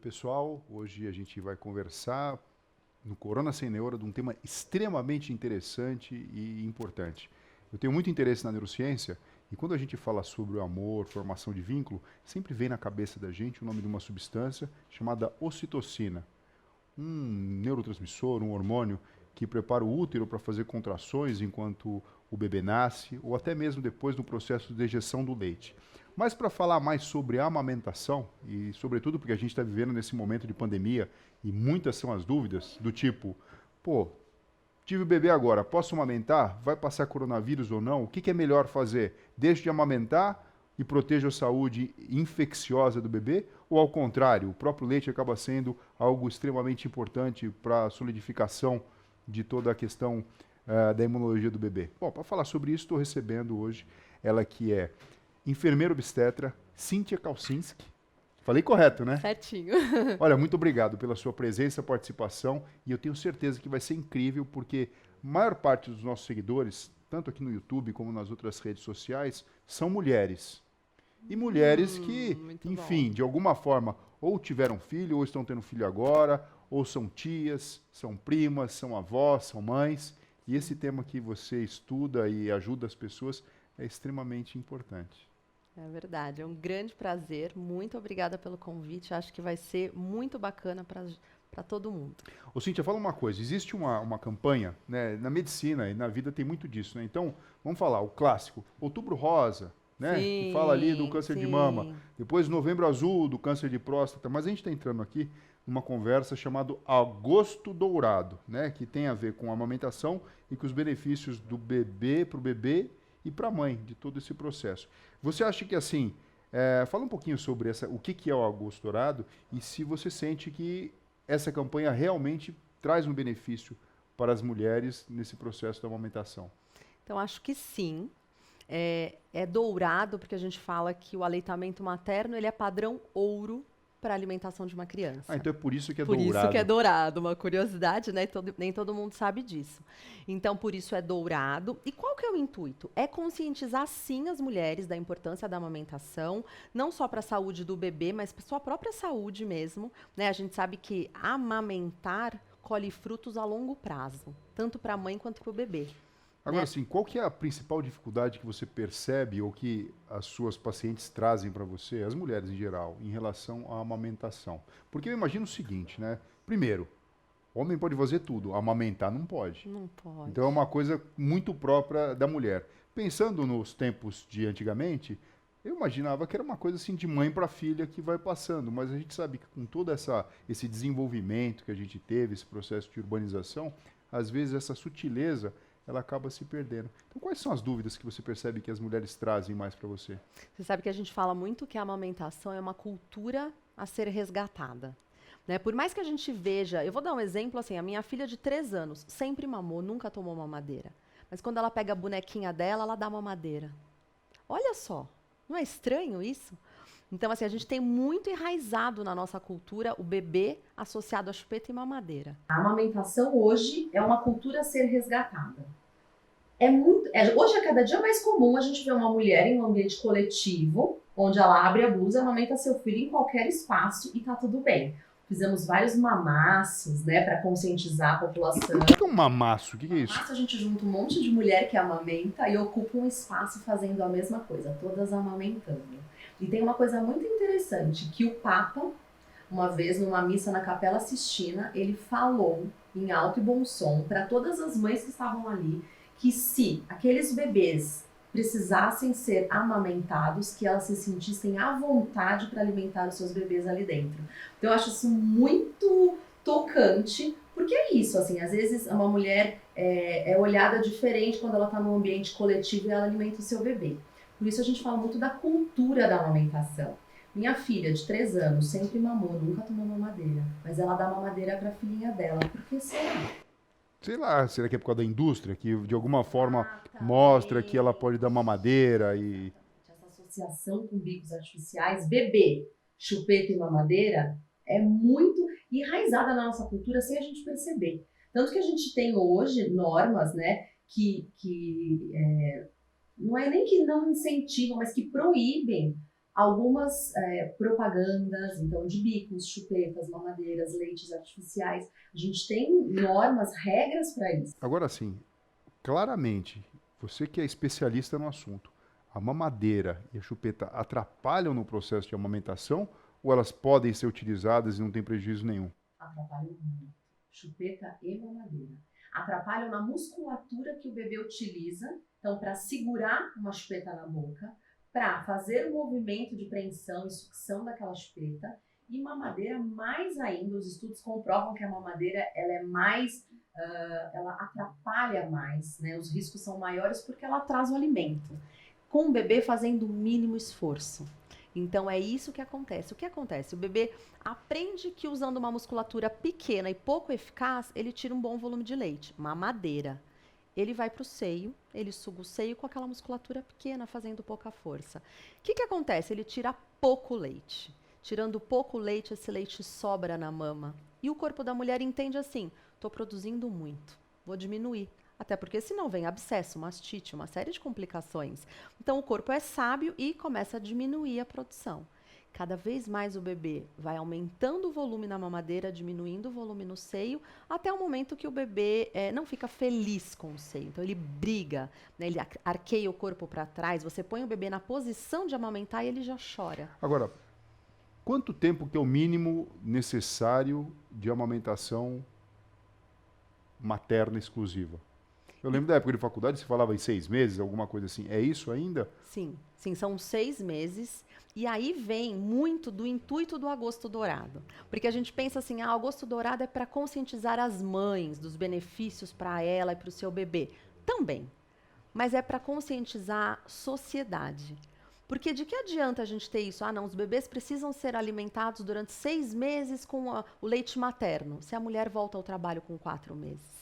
pessoal. Hoje a gente vai conversar no Corona Sem Neura de um tema extremamente interessante e importante. Eu tenho muito interesse na neurociência e quando a gente fala sobre o amor, formação de vínculo, sempre vem na cabeça da gente o nome de uma substância chamada ocitocina, um neurotransmissor, um hormônio que prepara o útero para fazer contrações enquanto o bebê nasce ou até mesmo depois do processo de ejeção do leite. Mas para falar mais sobre a amamentação, e sobretudo porque a gente está vivendo nesse momento de pandemia, e muitas são as dúvidas, do tipo, pô, tive o bebê agora, posso amamentar? Vai passar coronavírus ou não? O que é melhor fazer? Deixo de amamentar e protejo a saúde infecciosa do bebê? Ou ao contrário, o próprio leite acaba sendo algo extremamente importante para a solidificação de toda a questão da imunologia do bebê? Bom, para falar sobre isso, estou recebendo hoje ela que é enfermeira obstetra, Cíntia Kalsinski. Falei correto, né? Certinho. Olha, muito obrigado pela sua presença, participação, e eu tenho certeza que vai ser incrível, porque a maior parte dos nossos seguidores, tanto aqui no YouTube como nas outras redes sociais, são mulheres. E mulheres que, enfim, de alguma forma, ou tiveram filho, ou estão tendo filho agora, ou são tias, são primas, são avós, são mães, e esse tema que você estuda e ajuda as pessoas é extremamente importante. É verdade, é um grande prazer. Muito obrigada pelo convite. Acho que vai ser muito bacana para todo mundo. Ô, Cíntia, fala uma coisa. Existe uma campanha, né? Na medicina e na vida tem muito disso, né? Então, vamos falar, o clássico, Outubro Rosa, né? Sim, Que fala ali do câncer de mama. sim. Depois, Novembro Azul, do câncer de próstata. Mas a gente está entrando aqui numa conversa chamada Agosto Dourado, né? Que tem a ver com a amamentação e com os benefícios do bebê para o bebê e para a mãe de todo esse processo. Você acha que, assim, fala um pouquinho sobre o que é o Agosto Dourado e se você sente que essa campanha realmente traz um benefício para as mulheres nesse processo da amamentação? Então, acho que sim. É dourado, porque a gente fala que o aleitamento materno ele é padrão ouro para a alimentação de uma criança. Ah, então é por isso que é Por dourado. isso que é dourado, uma curiosidade, né? Nem todo mundo sabe disso. Então, por isso é dourado. E qual que é o intuito? É conscientizar, sim, as mulheres da importância da amamentação, não só para a saúde do bebê, mas para a sua própria saúde mesmo, né? A gente sabe que amamentar colhe frutos a longo prazo, tanto para a mãe quanto para o bebê. Agora, sim, qual que é a principal dificuldade que você percebe ou que as suas pacientes trazem para você, as mulheres em geral, em relação à amamentação? Porque eu imagino o seguinte, né? Primeiro, homem pode fazer tudo, amamentar não pode. Não pode. Então é uma coisa muito própria da mulher. Pensando nos tempos de antigamente, eu imaginava que era uma coisa assim de mãe para filha que vai passando, mas a gente sabe que com todo esse desenvolvimento que a gente teve, esse processo de urbanização, às vezes essa sutileza ela acaba se perdendo. Então, quais são as dúvidas que você percebe que as mulheres trazem mais para você? Você sabe que a gente fala muito que a amamentação é uma cultura a ser resgatada. Né? Por mais que a gente veja, eu vou dar um exemplo assim, a minha filha de 3 anos sempre mamou, nunca tomou mamadeira. Mas quando ela pega a bonequinha dela, ela dá mamadeira. Olha só, não é estranho isso? Então, assim, a gente tem muito enraizado na nossa cultura o bebê associado a chupeta e mamadeira. A amamentação hoje é uma cultura a ser resgatada. Hoje, a cada dia mais comum a gente ver uma mulher em um ambiente coletivo, onde ela abre a blusa, amamenta seu filho em qualquer espaço e tá tudo bem. Fizemos vários mamaços, né, para conscientizar a população. O que é um mamaço? O que é isso? Mamaço, a gente junta um monte de mulher que amamenta e ocupa um espaço fazendo a mesma coisa, todas amamentando. E tem uma coisa muito interessante, que o Papa, uma vez numa missa na Capela Sistina, ele falou em alto e bom som para todas as mães que estavam ali, que se aqueles bebês precisassem ser amamentados, que elas se sentissem à vontade para alimentar os seus bebês ali dentro. Então eu acho isso muito tocante, porque é isso, assim, às vezes uma mulher é olhada diferente quando ela está num ambiente coletivo e ela alimenta o seu bebê. Por isso a gente fala muito da cultura da amamentação. Minha filha, de 3 anos, sempre mamou, nunca tomou mamadeira. Mas ela dá mamadeira para a filhinha dela. Por que será? Sei lá, será que é por causa da indústria, que de alguma forma mostra que ela pode dar mamadeira e... Essa associação com bicos artificiais, bebê, chupeta e mamadeira, é muito enraizada na nossa cultura sem a gente perceber. Tanto que a gente tem hoje normas, né, que não é nem que não incentivam, mas que proíbem Algumas propagandas, então, de bicos, chupetas, mamadeiras, leites artificiais. A gente tem normas, regras para isso. Agora sim, claramente, você que é especialista no assunto, a mamadeira e a chupeta atrapalham no processo de amamentação ou elas podem ser utilizadas e não tem prejuízo nenhum? Atrapalham muito. Chupeta e mamadeira. Atrapalham na musculatura que o bebê utiliza, então, para segurar uma chupeta na boca, para fazer o movimento de preensão e sucção daquela chupeta, e mamadeira mais ainda. Os estudos comprovam que a mamadeira ela é mais, ela atrapalha mais, né? Os riscos são maiores porque ela traz o alimento, com o bebê fazendo o mínimo esforço. Então é isso que acontece. O que acontece? O bebê aprende que usando uma musculatura pequena e pouco eficaz, ele tira um bom volume de leite, mamadeira. Ele vai para o seio, ele suga o seio com aquela musculatura pequena, fazendo pouca força. O que acontece? Ele tira pouco leite. Tirando pouco leite, esse leite sobra na mama. E o corpo da mulher entende assim, estou produzindo muito, vou diminuir. Até porque senão vem abscesso, mastite, uma série de complicações. Então o corpo é sábio e começa a diminuir a produção. Cada vez mais o bebê vai aumentando o volume na mamadeira, diminuindo o volume no seio, até o momento que o bebê não fica feliz com o seio. Então ele briga, né? Ele arqueia o corpo para trás, você põe o bebê na posição de amamentar e ele já chora. Agora, quanto tempo que é o mínimo necessário de amamentação materna exclusiva? Eu lembro da época de faculdade, você falava em 6 meses, alguma coisa assim. É isso ainda? Sim, sim, são 6 meses. E aí vem muito do intuito do Agosto Dourado. Porque a gente pensa assim, o Agosto Dourado é para conscientizar as mães dos benefícios para ela e para o seu bebê. Também. Mas é para conscientizar a sociedade. Porque de que adianta a gente ter isso? Não, os bebês precisam ser alimentados durante 6 meses com o leite materno, se a mulher volta ao trabalho com 4 meses.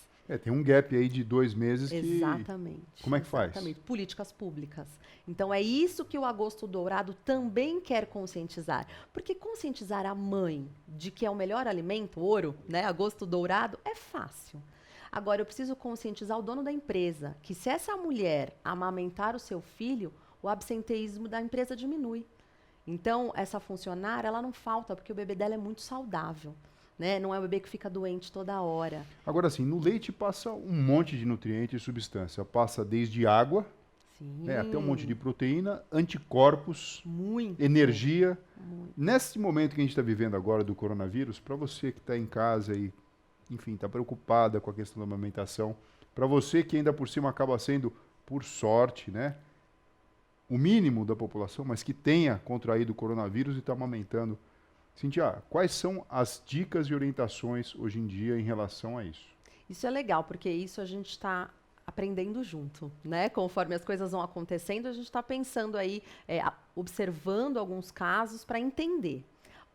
Tem um gap aí de 2 meses que... Exatamente. Como é que faz? Exatamente. Políticas públicas. Então é isso que o Agosto Dourado também quer conscientizar. Porque conscientizar a mãe de que é o melhor alimento, ouro, né? Agosto Dourado, é fácil. Agora eu preciso conscientizar o dono da empresa que se essa mulher amamentar o seu filho, o absenteísmo da empresa diminui. Então essa funcionária, ela não falta porque o bebê dela é muito saudável. Né? Não é o bebê que fica doente toda hora. Agora, assim, no leite passa um monte de nutriente e substância. Passa desde água, né, até um monte de proteína, anticorpos, energia. Muito. Nesse momento que a gente está vivendo agora do coronavírus, para você que está em casa e, enfim, está preocupada com a questão da amamentação, para você que ainda por cima acaba sendo, por sorte, né, o mínimo da população, mas que tenha contraído o coronavírus e está amamentando, Cíntia, quais são as dicas e orientações hoje em dia em relação a isso? Isso é legal, porque isso a gente está aprendendo junto, né? Conforme as coisas vão acontecendo, a gente está pensando aí, observando alguns casos para entender.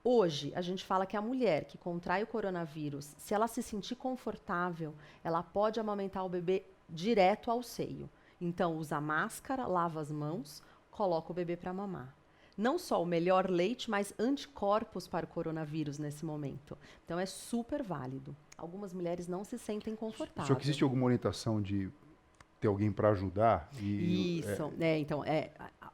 Hoje, a gente fala que a mulher que contrai o coronavírus, se ela se sentir confortável, ela pode amamentar o bebê direto ao seio. Então, usa máscara, lava as mãos, coloca o bebê para mamar. Não só o melhor leite, mas anticorpos para o coronavírus nesse momento. Então é super válido. Algumas mulheres não se sentem confortáveis. Só que existe alguma orientação de ter alguém para ajudar? Isso, então,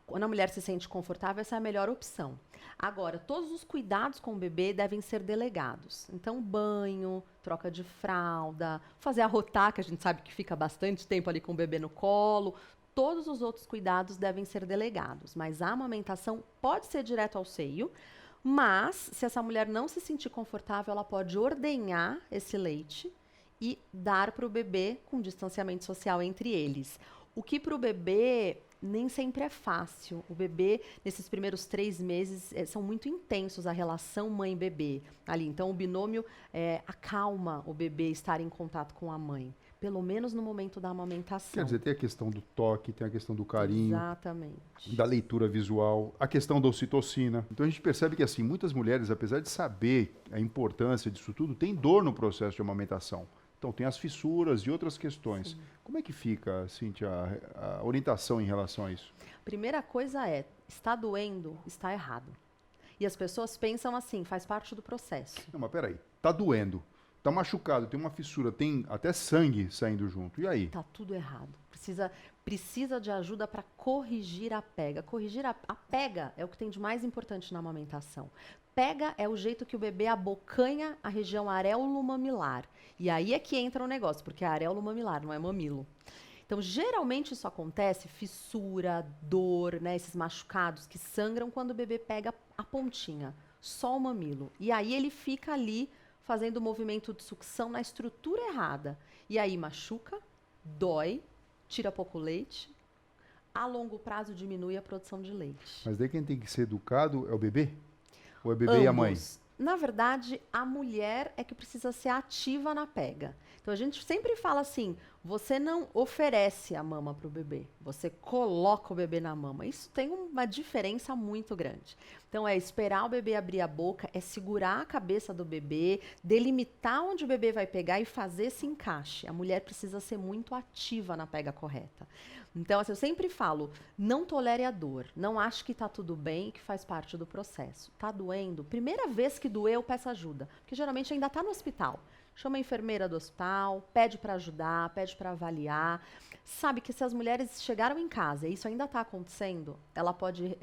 quando a mulher se sente confortável, essa é a melhor opção. Agora, todos os cuidados com o bebê devem ser delegados. Então, banho, troca de fralda, fazer arrotar, que a gente sabe que fica bastante tempo ali com o bebê no colo. Todos os outros cuidados devem ser delegados, mas a amamentação pode ser direto ao seio, mas se essa mulher não se sentir confortável, ela pode ordenhar esse leite e dar para o bebê com distanciamento social entre eles. O que para o bebê nem sempre é fácil. O bebê, nesses primeiros 3 meses, são muito intensos a relação mãe-bebê ali. Então, o binômio acalma o bebê estar em contato com a mãe. Pelo menos no momento da amamentação. Quer dizer, tem a questão do toque, tem a questão do carinho. Exatamente. Da leitura visual, a questão da ocitocina. Então a gente percebe que assim, muitas mulheres, apesar de saber a importância disso tudo, têm dor no processo de amamentação. Então tem as fissuras e outras questões. Sim. Como é que fica, Cíntia, a orientação em relação a isso? Primeira coisa está doendo, está errado. E as pessoas pensam assim, faz parte do processo. Não, mas peraí, está doendo. tá machucado, tem uma fissura, tem até sangue saindo junto. E aí? Tá tudo errado. Precisa de ajuda para corrigir a pega. Corrigir a pega é o que tem de mais importante na amamentação. Pega é o jeito que o bebê abocanha a região areolo-mamilar. E aí é que entra o negócio, porque é areolo-mamilar, não é mamilo. Então, geralmente isso acontece, fissura, dor, né, esses machucados que sangram quando o bebê pega a pontinha, só o mamilo. E aí ele fica ali fazendo o movimento de sucção na estrutura errada. E aí machuca, dói, tira pouco leite, a longo prazo diminui a produção de leite. Mas daí quem tem que ser educado é o bebê? Ou é o bebê e a mãe? Na verdade, a mulher é que precisa ser ativa na pega. Então a gente sempre fala assim, você não oferece a mama para o bebê, você coloca o bebê na mama. Isso tem uma diferença muito grande. Então é esperar o bebê abrir a boca, é segurar a cabeça do bebê, delimitar onde o bebê vai pegar e fazer esse encaixe. A mulher precisa ser muito ativa na pega correta. Então, assim, eu sempre falo, não tolere a dor, não ache que está tudo bem e que faz parte do processo. Está doendo? Primeira vez que doeu, peça ajuda, porque geralmente ainda está no hospital. Chama a enfermeira do hospital, pede para ajudar, pede para avaliar. Sabe que se as mulheres chegaram em casa e isso ainda está acontecendo, ela pode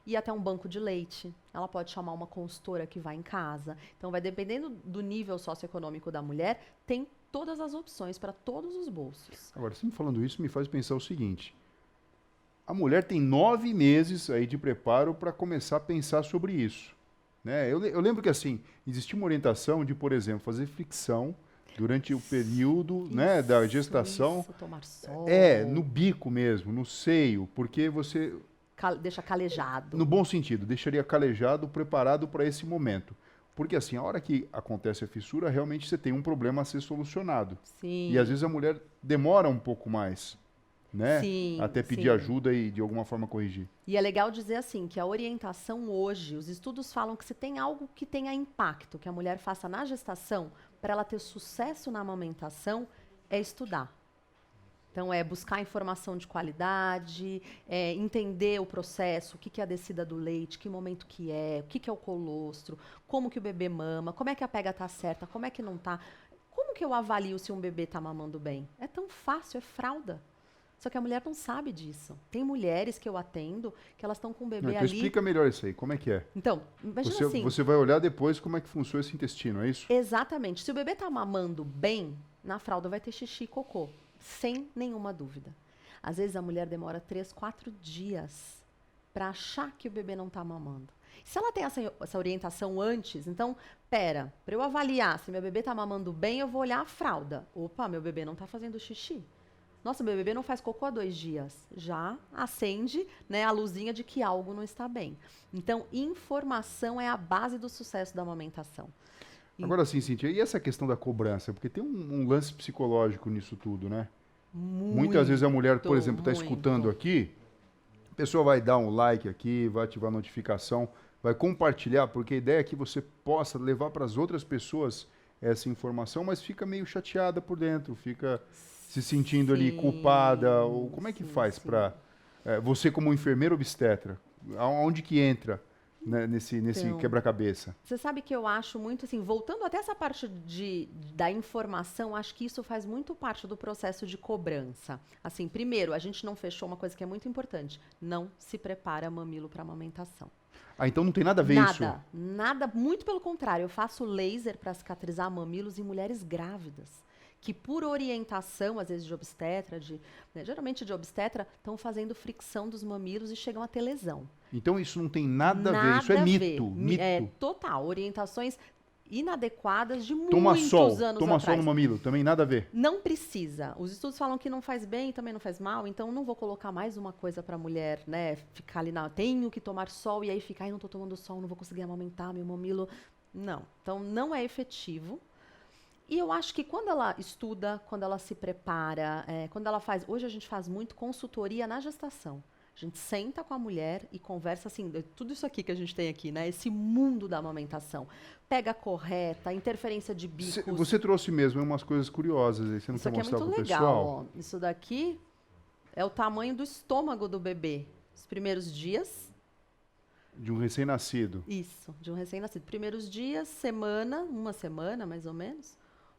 ir até um banco de leite, ela pode chamar uma consultora que vai em casa. Então, vai dependendo do nível socioeconômico da mulher, tem todas as opções para todos os bolsos. Agora, você me falando isso me faz pensar o seguinte. A mulher tem 9 meses aí de preparo para começar a pensar sobre isso. Né? Eu lembro que, assim, existia uma orientação de, por exemplo, fazer fricção durante o período, né, da gestação. Isso, tomar sol. No bico mesmo, no seio, porque você... Deixa calejado. No bom sentido, deixaria calejado, preparado para esse momento. Porque, assim, a hora que acontece a fissura, realmente você tem um problema a ser solucionado. Sim. E, às vezes, a mulher demora um pouco mais, né? Sim, até pedir sim. ajuda e, de alguma forma, corrigir. E é legal dizer assim, que a orientação hoje, os estudos falam que se tem algo que tenha impacto, que a mulher faça na gestação, para ela ter sucesso na amamentação, é estudar. Então, é buscar informação de qualidade, entender o processo, o que é a descida do leite, que momento que é, o que é o colostro, como que o bebê mama, como é que a pega está certa, como é que não está. Como que eu avalio se um bebê está mamando bem? É tão fácil, é fralda. Só que a mulher não sabe disso. Tem mulheres que eu atendo que elas estão com o bebê Então ali... explica melhor isso aí, como é que é? Então, imagina assim... Você vai olhar depois como é que funciona esse intestino, é isso? Exatamente. Se o bebê está mamando bem, na fralda vai ter xixi e cocô. Sem nenhuma dúvida. Às vezes a mulher demora 3, 4 dias para achar que o bebê não está mamando. Se ela tem essa orientação antes, então, para eu avaliar se meu bebê está mamando bem, eu vou olhar a fralda. Opa, meu bebê não está fazendo xixi. Nossa, meu bebê não faz cocô há 2 dias. Já acende, né, a luzinha de que algo não está bem. Então, informação é a base do sucesso da amamentação. Agora sim, Cíntia, e essa questão da cobrança? Porque tem um lance psicológico nisso tudo, né? Muitas vezes a mulher, por exemplo, está escutando aqui, a pessoa vai dar um like aqui, vai ativar a notificação, vai compartilhar, porque a ideia é que você possa levar para as outras pessoas essa informação, mas fica meio chateada por dentro, fica se sentindo ali culpada. Ou como é que faz para... você como enfermeira obstetra, aonde que entra... Né, nesse Então, quebra-cabeça. Você sabe que eu acho muito assim, voltando até essa parte da informação, acho que isso faz muito parte do processo de cobrança. Assim, primeiro, a gente não fechou uma coisa que é muito importante, não se prepara mamilo para amamentação. Ah, então não tem nada a ver isso? Nada, muito pelo contrário, eu faço laser para cicatrizar mamilos em mulheres grávidas. Que por orientação, às vezes de obstetra, geralmente de obstetra, estão fazendo fricção dos mamilos e chegam a ter lesão. Então isso não tem nada a ver, isso é mito. É total, orientações inadequadas de toma muitos sol, anos toma atrás. sol no mamilo, também nada a ver. Não precisa. Os estudos falam que não faz bem, também não faz mal, então não vou colocar mais uma coisa para a mulher, né, ficar ali tenho que tomar sol e aí ficar, ai, não estou tomando sol, não vou conseguir amamentar meu mamilo. Não. Então não é efetivo. E eu acho que quando ela estuda, quando ela se prepara, quando ela faz... Hoje a gente faz muito consultoria na gestação. A gente senta com a mulher e conversa assim, tudo isso aqui que a gente tem aqui, né? Esse mundo da amamentação. Pega correta, interferência de bicos. Você trouxe mesmo umas coisas curiosas aí, você não isso quer mostrar aqui é pro muito legal, pessoal? ó. Isso daqui é o tamanho do estômago do bebê. Os primeiros dias... De um recém-nascido. Isso, de um recém-nascido. Primeiros dias, uma semana mais ou menos...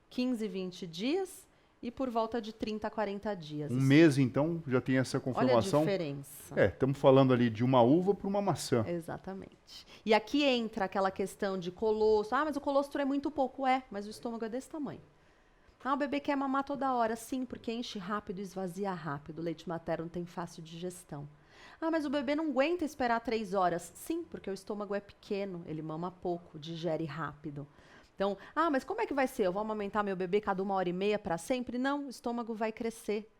15, 20 dias e por volta de 30 a 40 dias. Um mês, então, já tem essa Olha a conformação. diferença. Estamos falando ali de uma uva para uma maçã. Exatamente. E aqui entra aquela questão de colostro. Ah, mas o colostro é muito pouco. Mas o estômago é desse tamanho. Ah, o bebê quer mamar toda hora. Sim, porque enche rápido e esvazia rápido. O leite materno tem fácil digestão. Ah, mas o bebê não aguenta esperar 3 horas. Sim, porque o estômago é pequeno, ele mama pouco, digere rápido. Então, mas como é que vai ser? Eu vou amamentar meu bebê cada 1h30 para sempre? Não, o estômago vai crescer.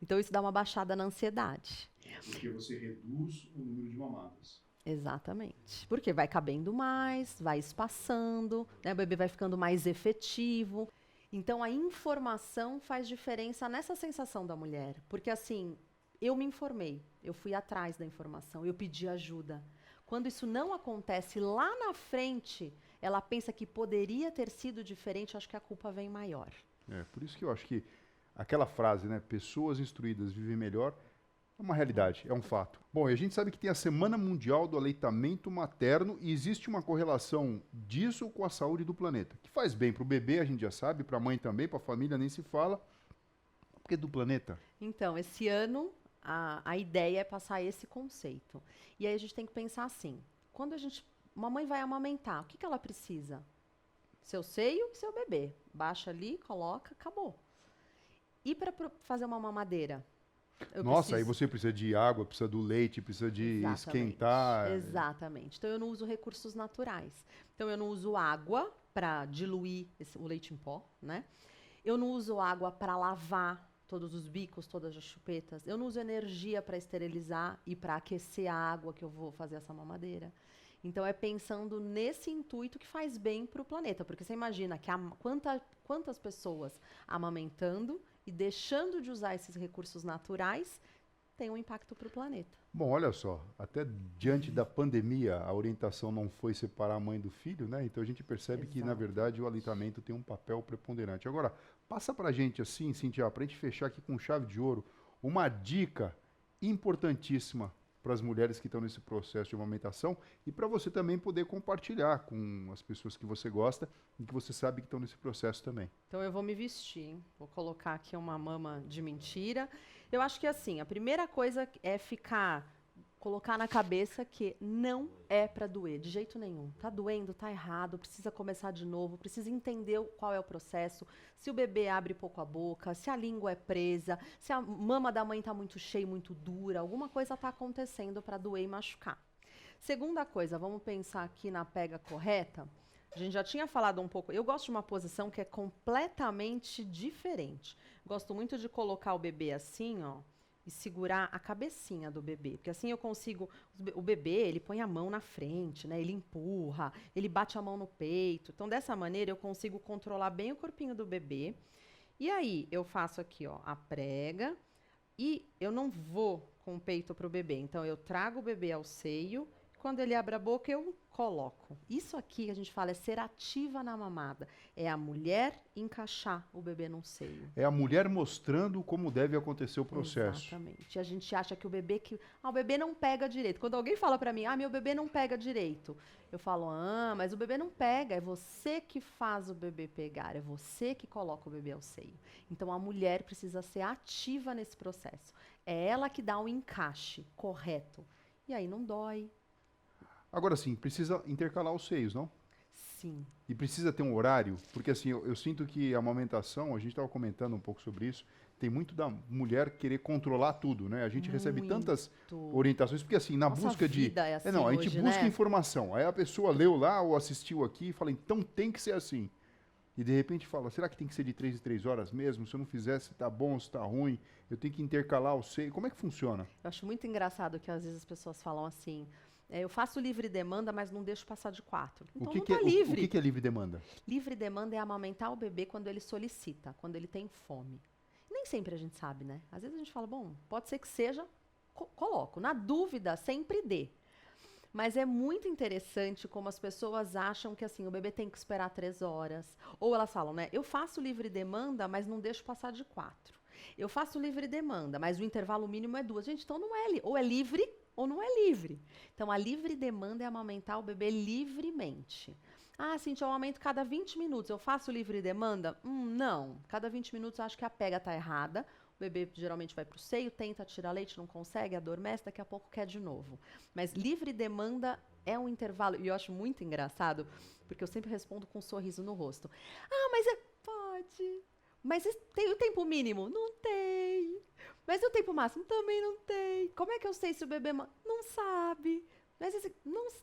Então, isso dá uma baixada na ansiedade. Porque você reduz o número de mamadas. Exatamente. Porque vai cabendo mais, vai espaçando, né? O bebê vai ficando mais efetivo. Então, a informação faz diferença nessa sensação da mulher. Porque, assim, eu me informei, eu fui atrás da informação, eu pedi ajuda. Quando isso não acontece lá na frente, ela pensa que poderia ter sido diferente, acho que a culpa vem maior. Por isso que eu acho que aquela frase, né, pessoas instruídas vivem melhor, é uma realidade, é um fato. Bom, e a gente sabe que tem a Semana Mundial do Aleitamento Materno e existe uma correlação disso com a saúde do planeta, que faz bem para o bebê, a gente já sabe, para a mãe também, para a família nem se fala, porque do planeta. Então, esse ano, a ideia é passar esse conceito. E aí a gente tem que pensar assim, quando uma mãe vai amamentar, o que ela precisa? Seu seio e seu bebê. Baixa ali, coloca, acabou. E para fazer uma mamadeira? Aí você precisa de água, precisa do leite, precisa de esquentar. Exatamente. Então eu não uso recursos naturais. Então eu não uso água para diluir o leite em pó, né? Eu não uso água para lavar todos os bicos, todas as chupetas. Eu não uso energia para esterilizar e para aquecer a água que eu vou fazer essa mamadeira. Então, é pensando nesse intuito que faz bem para o planeta. Porque você imagina que quantas pessoas amamentando e deixando de usar esses recursos naturais tem um impacto para o planeta. Bom, olha só, até diante da pandemia, a orientação não foi separar a mãe do filho, né? Então a gente percebe que, na verdade, o aleitamento tem um papel preponderante. Agora, passa pra gente assim, Cintia, pra gente fechar aqui com chave de ouro, uma dica importantíssima para as mulheres que estão nesse processo de amamentação e para você também poder compartilhar com as pessoas que você gosta e que você sabe que estão nesse processo também. Então eu vou me vestir, hein? Vou colocar aqui uma mama de mentira. Eu acho que assim, a primeira coisa é colocar na cabeça que não é para doer, de jeito nenhum. Tá doendo, tá errado, precisa começar de novo, precisa entender qual é o processo, se o bebê abre pouco a boca, se a língua é presa, se a mama da mãe tá muito cheia, muito dura, alguma coisa tá acontecendo para doer e machucar. Segunda coisa, vamos pensar aqui na pega correta. A gente já tinha falado um pouco, eu gosto de uma posição que é completamente diferente. Gosto muito de colocar o bebê assim, ó, e segurar a cabecinha do bebê, porque assim eu consigo, o bebê, ele põe a mão na frente, né? Ele empurra, ele bate a mão no peito. Então, dessa maneira, eu consigo controlar bem o corpinho do bebê. E aí, eu faço aqui, ó, a prega, e eu não vou com o peito pro bebê. Então, eu trago o bebê ao seio, quando ele abre a boca, eu coloco. Isso aqui que a gente fala é ser ativa na mamada. É a mulher encaixar o bebê num seio. É a mulher mostrando como deve acontecer o processo. Exatamente. A gente acha que o bebê não pega direito. Quando alguém fala pra mim, meu bebê não pega direito. Eu falo, mas o bebê não pega. É você que faz o bebê pegar. É você que coloca o bebê ao seio. Então, a mulher precisa ser ativa nesse processo. É ela que dá o encaixe correto. E aí não dói. Agora sim, precisa intercalar os seios, não? Sim. E precisa ter um horário, porque assim, eu sinto que a amamentação, a gente estava comentando um pouco sobre isso, tem muito da mulher querer controlar tudo, né? A gente recebe tantas orientações, porque assim, na busca de... É assim a gente hoje, busca né? informação, aí a pessoa leu lá ou assistiu aqui e fala, então tem que ser assim. E de repente fala, será que tem que ser de 3 em 3 horas mesmo? Se eu não fizer, se tá bom, se tá ruim, eu tenho que intercalar o seio. Como é que funciona? Eu acho muito engraçado que às vezes as pessoas falam assim, eu faço livre demanda, mas não deixo passar de 4. Então não tá livre. O que é livre demanda? Livre demanda é amamentar o bebê quando ele solicita, quando ele tem fome. Nem sempre a gente sabe, né? Às vezes a gente fala, bom, pode ser que seja, coloco. Na dúvida, sempre dê. Mas é muito interessante como as pessoas acham que assim, o bebê tem que esperar 3 horas. Ou elas falam, né? Eu faço livre demanda, mas não deixo passar de 4. Eu faço livre demanda, mas o intervalo mínimo é 2. Gente, então não é ou é livre ou não é livre. Então, a livre demanda é amamentar o bebê livremente. Ah, Cintia, eu aumento cada 20 minutos. Eu faço livre demanda? Não. Cada 20 minutos eu acho que a pega tá errada. O bebê geralmente vai pro seio, tenta tirar leite, não consegue, adormece, daqui a pouco quer de novo. Mas livre demanda é um intervalo, e eu acho muito engraçado, porque eu sempre respondo com um sorriso no rosto. Ah, mas pode. Mas tem o tempo mínimo? Não tem. Mas e o tempo máximo? Também não tem. Como é que eu sei se o bebê... Não sabe. Mas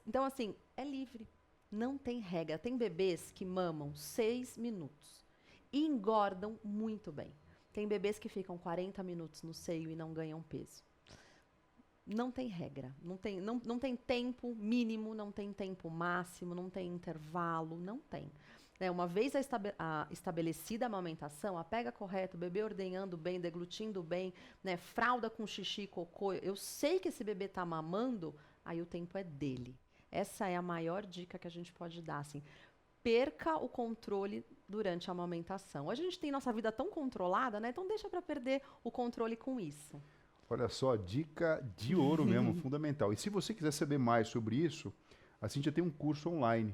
então, assim, é livre. Não tem regra. Tem bebês que mamam 6 minutos e engordam muito bem. Tem bebês que ficam 40 minutos no seio e não ganham peso. Não tem regra. Não tem tempo mínimo, não tem tempo máximo, não tem intervalo, não tem. Uma vez estabelecida a amamentação, a pega correta, o bebê ordenhando bem, deglutindo bem, né, fralda com xixi e cocô, eu sei que esse bebê está mamando, aí o tempo é dele. Essa é a maior dica que a gente pode dar, assim. Perca o controle durante a amamentação. Hoje a gente tem nossa vida tão controlada, né? Então deixa para perder o controle com isso. Olha só, dica de ouro mesmo, fundamental. E se você quiser saber mais sobre isso, a Cíntia tem um curso online.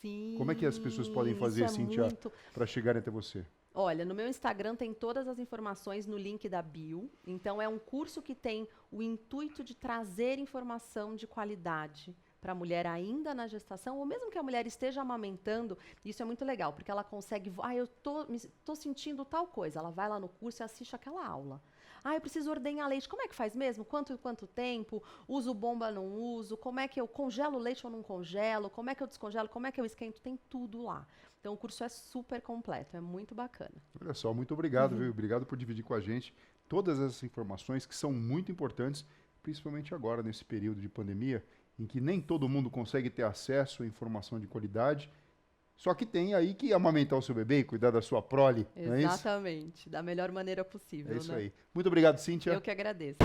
Sim. Como é que as pessoas podem fazer, Cíntia, para chegarem até você? Olha, no meu Instagram tem todas as informações no link da bio. Então, é um curso que tem o intuito de trazer informação de qualidade para a mulher ainda na gestação, ou mesmo que a mulher esteja amamentando. Isso é muito legal, porque ela consegue... eu tô sentindo tal coisa. Ela vai lá no curso e assiste aquela aula. Eu preciso ordenhar leite. Como é que faz mesmo? Quanto tempo? Uso bomba, não uso? Como é que eu congelo leite ou não congelo? Como é que eu descongelo? Como é que eu esquento? Tem tudo lá. Então, o curso é super completo. É muito bacana. Olha só, muito obrigado, viu? Obrigado por dividir com a gente todas essas informações que são muito importantes, principalmente agora, nesse período de pandemia, em que nem todo mundo consegue ter acesso à informação de qualidade. Só que tem aí que amamentar o seu bebê e cuidar da sua prole, não é isso? Exatamente, da melhor maneira possível. É isso né? aí. Muito obrigado, Cíntia. Eu que agradeço.